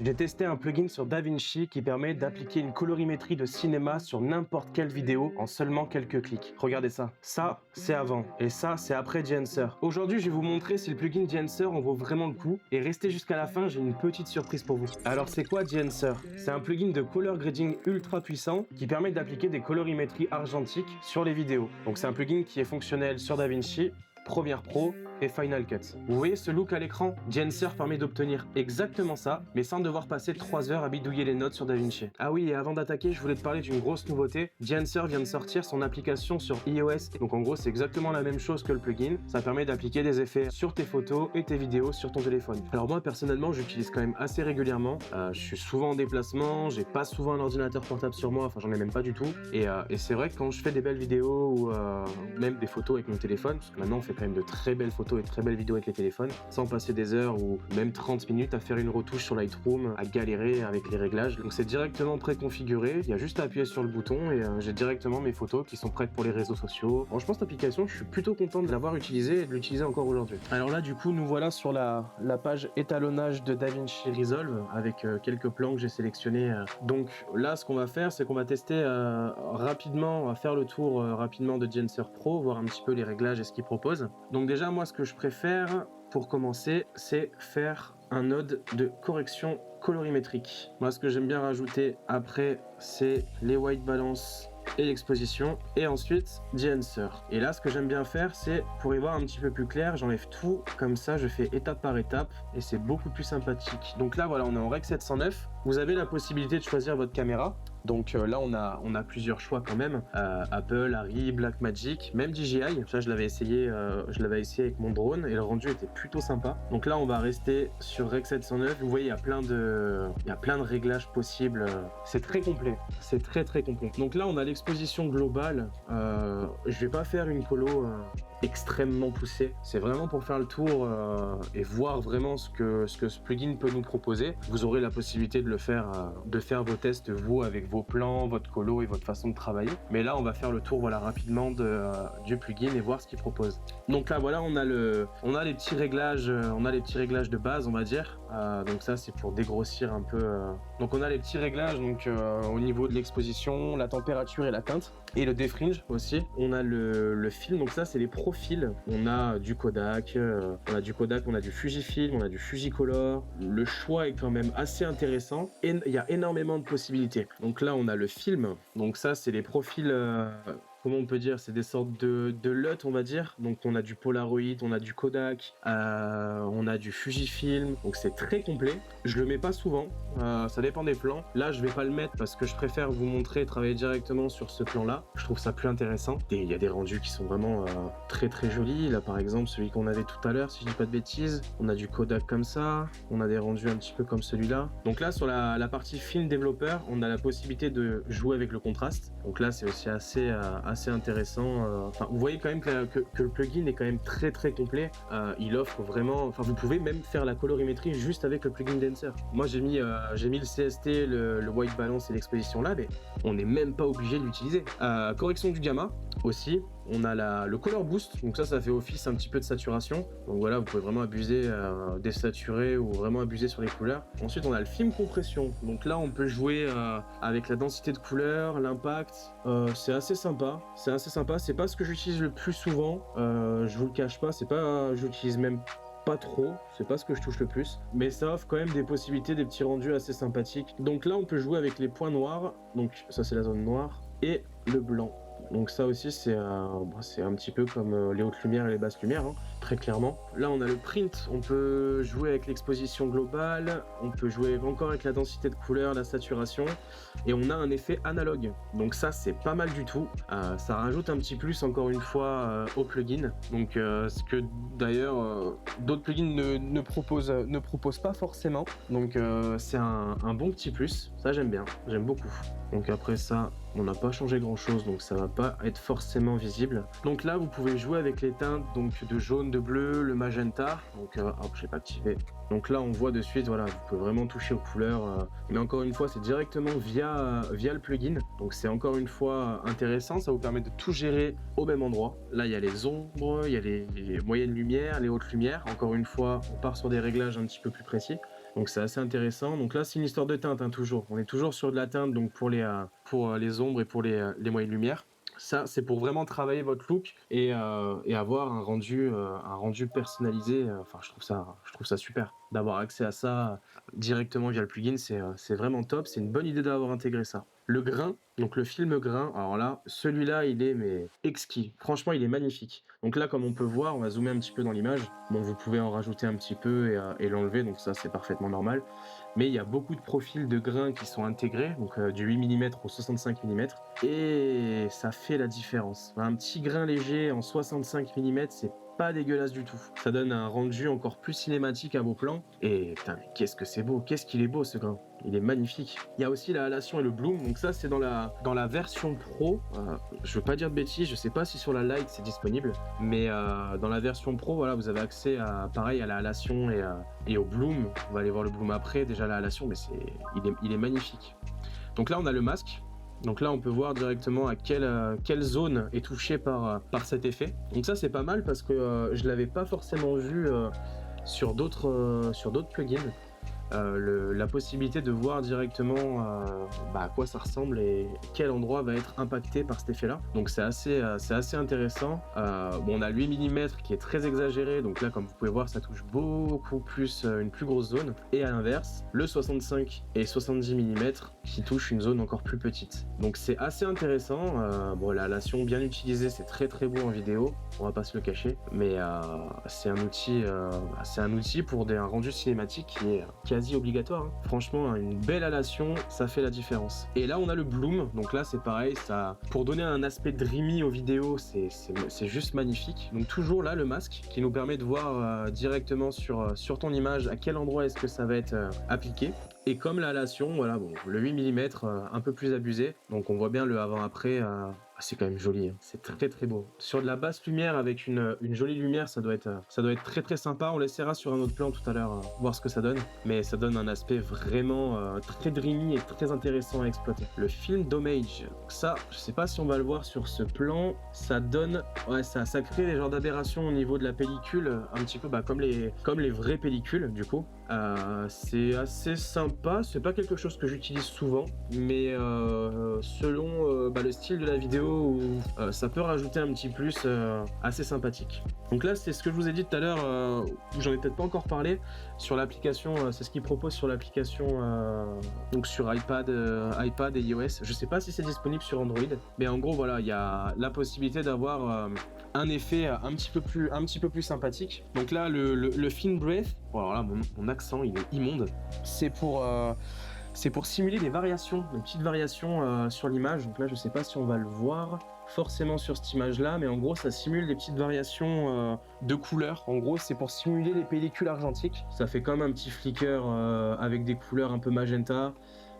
J'ai testé un plugin sur DaVinci qui permet d'appliquer une colorimétrie de cinéma sur n'importe quelle vidéo en seulement quelques clics. Regardez ça. Ça, c'est avant. Et ça, c'est après Genser. Aujourd'hui, je vais vous montrer si le plugin Genser en vaut vraiment le coup. Et restez jusqu'à la fin, j'ai une petite surprise pour vous. Alors, c'est quoi Genser? C'est un plugin de color grading ultra puissant qui permet d'appliquer des colorimétries argentiques sur les vidéos. Donc, c'est un plugin qui est fonctionnel sur DaVinci, Premiere Pro et Final Cut. Vous voyez ce look à l'écran? Genser permet d'obtenir exactement ça, mais sans devoir passer 3 heures à bidouiller les notes sur DaVinci. Ah oui, et avant d'attaquer, je voulais te parler d'une grosse nouveauté. Genser vient de sortir son application sur iOS. Donc en gros, c'est exactement la même chose que le plugin. Ça permet d'appliquer des effets sur tes photos et tes vidéos sur ton téléphone. Alors moi, personnellement, j'utilise quand même assez régulièrement. Je suis souvent en déplacement, j'ai pas souvent un ordinateur portable sur moi, enfin j'en ai même pas du tout. Et c'est vrai que quand je fais des belles vidéos ou même des photos avec mon téléphone, parce que maintenant on fait quand même de très belles photos et très belles vidéos avec les téléphones, sans passer des heures ou même 30 minutes à faire une retouche sur Lightroom, à galérer avec les réglages. Donc c'est directement préconfiguré, il y a juste à appuyer sur le bouton et j'ai directement mes photos qui sont prêtes pour les réseaux sociaux. Franchement, cette application, je suis plutôt content de l'avoir utilisée et de l'utiliser encore aujourd'hui. Alors là, du coup, nous voilà sur la page étalonnage de DaVinci Resolve avec quelques plans que j'ai sélectionnés. Donc là, ce qu'on va faire, c'est qu'on va tester rapidement, on va faire le tour rapidement de Genser Pro, voir un petit peu les réglages et ce qu'il propose. Donc déjà, moi, ce que je préfère pour commencer, c'est faire un node de correction colorimétrique. Moi, ce que j'aime bien rajouter après, c'est les white balance et l'exposition, et ensuite Genser. Et là, ce que j'aime bien faire, c'est pour y voir un petit peu plus clair, j'enlève tout comme ça, je fais étape par étape et c'est beaucoup plus sympathique. Donc là, voilà, on est en Rec 709. Vous avez la possibilité de choisir votre caméra. Donc là, on a plusieurs choix quand même. Apple, Arri, Blackmagic, même DJI. Ça, je l'avais essayé avec mon drone et le rendu était plutôt sympa. Donc là, on va rester sur Rec 709. Vous voyez, il y a plein de réglages possibles. C'est très complet. C'est très très complet. Donc là, on a l'exposition globale. Je vais pas faire une colo extrêmement poussée. C'est vraiment pour faire le tour et voir vraiment ce que ce plugin peut nous proposer. Vous aurez la possibilité de faire vos tests vous avec vos plans, votre colo et votre façon de travailler. Mais là, on va faire le tour voilà rapidement du plugin et voir ce qu'il propose. Donc là, voilà, on a les petits réglages, de base, on va dire. Donc ça, c'est pour dégrossir un peu. Donc on a les petits réglages donc au niveau de l'exposition, la température et la teinte, et le défringe aussi. On a le film. Donc ça, c'est les profils. On a du Kodak, on a du Fujifilm, on a du Fujicolor. Le choix est quand même assez intéressant et il y a énormément de possibilités. Donc là, on a le film. Donc ça, c'est les profils. Comment on peut dire, c'est des sortes de LUT, on va dire. Donc on a du Polaroid, on a du Kodak, on a du Fujifilm, donc c'est très complet. Je le mets pas souvent, ça dépend des plans. Là, je vais pas le mettre parce que je préfère vous montrer et travailler directement sur ce plan-là. Je trouve ça plus intéressant. Et il y a des rendus qui sont vraiment très très jolis. Là, par exemple, celui qu'on avait tout à l'heure, si je dis pas de bêtises, on a du Kodak comme ça, on a des rendus un petit peu comme celui-là. Donc là, sur la partie film développeur, on a la possibilité de jouer avec le contraste. Donc là, c'est aussi assez intéressant. Vous voyez quand même que le plugin est quand même très très complet. Il offre vraiment. Vous pouvez même faire la colorimétrie juste avec le plugin Genser. Moi, j'ai mis le CST, le white balance et l'exposition là, mais on n'est même pas obligé de l'utiliser. Correction du gamma aussi. On a le color boost, donc ça fait office un petit peu de saturation. Donc voilà, vous pouvez vraiment abuser, désaturer ou vraiment abuser sur les couleurs. Ensuite, on a le film compression. Donc là, on peut jouer avec la densité de couleurs, l'impact. C'est assez sympa. C'est pas ce que j'utilise le plus souvent. Je vous le cache pas, j'utilise même pas trop, c'est pas ce que je touche le plus, mais ça offre quand même des possibilités, des petits rendus assez sympathiques. Donc là, on peut jouer avec les points noirs. Donc ça, c'est la zone noire et le blanc. Donc ça aussi, c'est un petit peu comme les hautes lumières et les basses lumières, hein, très clairement. Là, on a le print, on peut jouer avec l'exposition globale, on peut jouer encore avec la densité de couleur, la saturation, et on a un effet analogue. Donc ça, c'est pas mal du tout. Ça rajoute un petit plus, encore une fois, au plugin. Donc ce que d'ailleurs d'autres plugins ne proposent pas forcément. Donc c'est un bon petit plus. Ça, j'aime bien, j'aime beaucoup. Donc après ça, on n'a pas changé grand chose, donc ça va pas être forcément visible. Donc là, vous pouvez jouer avec les teintes donc de jaune, de bleu, le magenta. Donc hop, je l'ai pas activé. Donc là, on voit de suite, voilà, vous pouvez vraiment toucher aux couleurs. Mais encore une fois, c'est directement via le plugin. Donc c'est encore une fois intéressant, ça vous permet de tout gérer au même endroit. Là, il y a les ombres, il y a les moyennes lumières, les hautes lumières. Encore une fois, on part sur des réglages un petit peu plus précis. Donc c'est assez intéressant. Donc là, c'est une histoire de teinte, hein, toujours. On est toujours sur de la teinte, donc pour les ombres et pour les moyens de lumière. Ça, c'est pour vraiment travailler votre look et avoir un rendu personnalisé. Enfin, je trouve ça super. D'avoir accès à ça directement via le plugin, c'est vraiment top. C'est une bonne idée d'avoir intégré ça. Le grain, donc le film grain, alors là, celui-là, il est mais exquis. Franchement, il est magnifique. Donc là, comme on peut voir, on va zoomer un petit peu dans l'image. Bon, vous pouvez en rajouter un petit peu et l'enlever, donc ça, c'est parfaitement normal. Mais il y a beaucoup de profils de grains qui sont intégrés, donc du 8 mm au 65 mm, et ça fait la différence. Un petit grain léger en 65 mm, c'est pas dégueulasse du tout. Ça donne un rendu encore plus cinématique à vos plans. Et putain, mais qu'est-ce que c'est beau, qu'est-ce qu'il est beau ce grain. Il est magnifique. Il y a aussi la halation et le bloom, donc ça c'est dans la version pro. Je veux pas dire de bêtises, je sais pas si sur la Lite c'est disponible, mais dans la version pro, voilà, vous avez accès à pareil à la halation et au bloom. On va aller voir le bloom après. Déjà la halation, mais il est magnifique. Donc là on a le masque. Donc là, on peut voir directement à quelle zone est touchée par cet effet. Donc ça, c'est pas mal parce que je l'avais pas forcément vu sur d'autres plugins. La possibilité de voir directement à quoi ça ressemble et quel endroit va être impacté par cet effet-là. Donc c'est assez intéressant. Bon, on a le 8 mm qui est très exagéré, donc là comme vous pouvez voir ça touche beaucoup plus une plus grosse zone. Et à l'inverse, le 65 et 70 mm qui touchent une zone encore plus petite. Donc c'est assez intéressant. Bon, la halation bien utilisée, c'est très très beau en vidéo, on va pas se le cacher, mais c'est un outil pour un rendu cinématique qui est quasi obligatoire. Hein. Franchement, une belle halation, ça fait la différence. Et là, on a le bloom. Donc là, c'est pareil, ça, pour donner un aspect dreamy aux vidéos, c'est juste magnifique. Donc toujours là, le masque qui nous permet de voir directement sur ton image à quel endroit est-ce que ça va être appliqué. Et comme la halation, voilà, bon, le 8 mm un peu plus abusé. Donc on voit bien le avant-après. C'est quand même joli, hein. C'est très très beau. Sur de la basse lumière avec une jolie lumière, ça doit être très très sympa. On l'essaiera sur un autre plan tout à l'heure, voir ce que ça donne. Mais ça donne un aspect vraiment très dreamy et très intéressant à exploiter. Le film Domage, ça, je sais pas si on va le voir sur ce plan. Ça donne, ouais, ça crée des genres d'aberrations au niveau de la pellicule, un petit peu comme les vraies pellicules du coup. C'est assez sympa. C'est pas quelque chose que j'utilise souvent, mais selon le style de la vidéo, ça peut rajouter un petit plus assez sympathique. Donc là, c'est ce que je vous ai dit tout à l'heure, où j'en ai peut-être pas encore parlé, sur l'application, c'est ce qu'ils proposent sur l'application donc sur iPad et iOS. Je sais pas si c'est disponible sur Android, mais en gros, voilà, il y a la possibilité d'avoir un effet un petit peu plus sympathique. Donc là, le Thin Breath, bon, alors là, mon accent, il est immonde. C'est pour simuler des variations, des petites variations sur l'image. Donc là, je sais pas si on va le voir forcément sur cette image-là, mais en gros, ça simule des petites variations de couleurs. En gros, c'est pour simuler les pellicules argentiques. Ça fait comme un petit flicker avec des couleurs un peu magenta.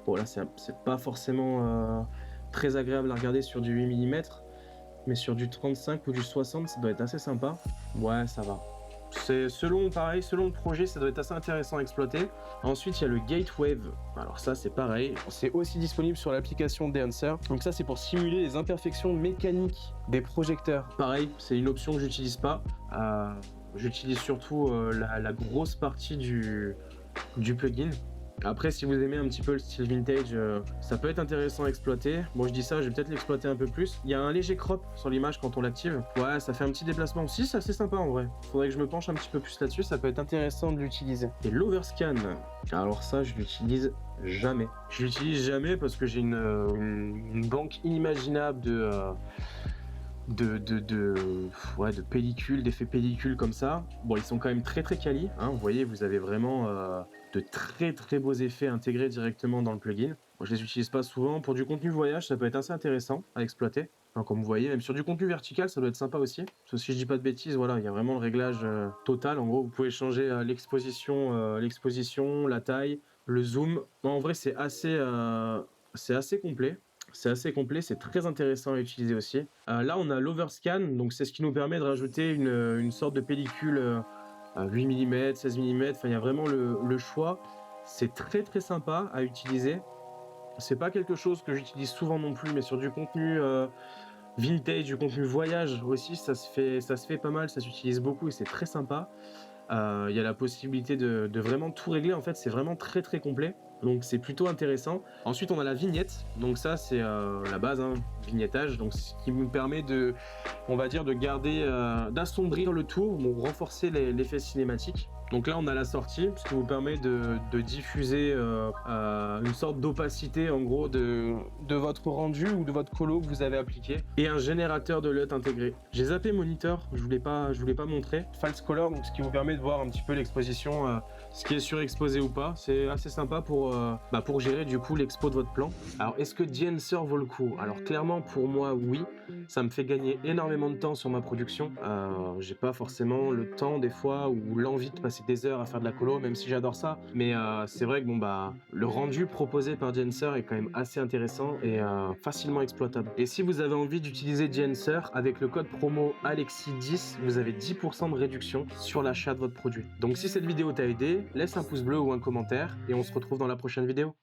Bon, là, c'est pas forcément très agréable à regarder sur du 8 mm, mais sur du 35 ou du 60, ça doit être assez sympa. Ouais, ça va. C'est selon le projet, ça doit être assez intéressant à exploiter. Ensuite, il y a le Gatewave. Alors ça, c'est pareil. C'est aussi disponible sur l'application Dancer. Donc ça, c'est pour simuler les imperfections mécaniques des projecteurs. Pareil, c'est une option que j'utilise pas. J'utilise surtout la grosse partie du plugin. Après, si vous aimez un petit peu le style vintage, ça peut être intéressant à exploiter. Bon, je dis ça, je vais peut-être l'exploiter un peu plus. Il y a un léger crop sur l'image quand on l'active. Ouais, ça fait un petit déplacement aussi, c'est assez sympa en vrai. Faudrait que je me penche un petit peu plus là-dessus, ça peut être intéressant de l'utiliser. Et l'overscan, alors ça, je l'utilise jamais. Je l'utilise jamais parce que j'ai une banque inimaginable de pellicules, d'effets pellicules comme ça. Bon, ils sont quand même très très quali, hein. Vous voyez, vous avez vraiment de très très beaux effets intégrés directement dans le plugin. Moi, je les utilise pas souvent. Pour du contenu voyage, ça peut être assez intéressant à exploiter. Enfin, comme vous voyez, même sur du contenu vertical, ça doit être sympa aussi. Parce que si je dis pas de bêtises, voilà, il y a vraiment le réglage total. En gros, vous pouvez changer l'exposition, la taille, le zoom. Bon, en vrai, c'est assez complet. C'est assez complet, c'est très intéressant à utiliser aussi. Là, on a l'overscan, donc c'est ce qui nous permet de rajouter une sorte de pellicule 8 mm, 16 mm, enfin il y a vraiment le choix. C'est très très sympa à utiliser. C'est pas quelque chose que j'utilise souvent non plus, mais sur du contenu vintage, du contenu voyage aussi, ça se fait pas mal, ça s'utilise beaucoup et c'est très sympa. Il y a la possibilité de vraiment tout régler. En fait, c'est vraiment très très complet. Donc c'est plutôt intéressant. Ensuite, on a la vignette. Donc ça, c'est la base, hein, vignettage. Donc ce qui me permet de, on va dire, de garder, d'assombrir le tout, donc renforcer l'effet cinématique. Donc là, on a la sortie, ce qui vous permet de diffuser une sorte d'opacité, en gros, de votre rendu ou de votre colo que vous avez appliqué. Et un générateur de LUT intégré. J'ai zappé monitor, je voulais pas montrer. False color, donc ce qui vous permet de voir un petit peu l'exposition, ce qui est surexposé ou pas. C'est assez sympa pour gérer du coup l'expo de votre plan. Alors, est-ce que Genser vaut le coup? Alors clairement, pour moi, oui. Ça me fait gagner énormément de temps sur ma production. J'ai pas forcément le temps des fois ou l'envie de passer des heures à faire de la colo, même si j'adore ça. Mais c'est vrai que le rendu proposé par Genser est quand même assez intéressant et facilement exploitable. Et si vous avez envie d'utiliser Genser, avec le code promo Alexis10, vous avez 10% de réduction sur l'achat de votre produit. Donc si cette vidéo t'a aidé, laisse un pouce bleu ou un commentaire et on se retrouve dans la prochaine vidéo.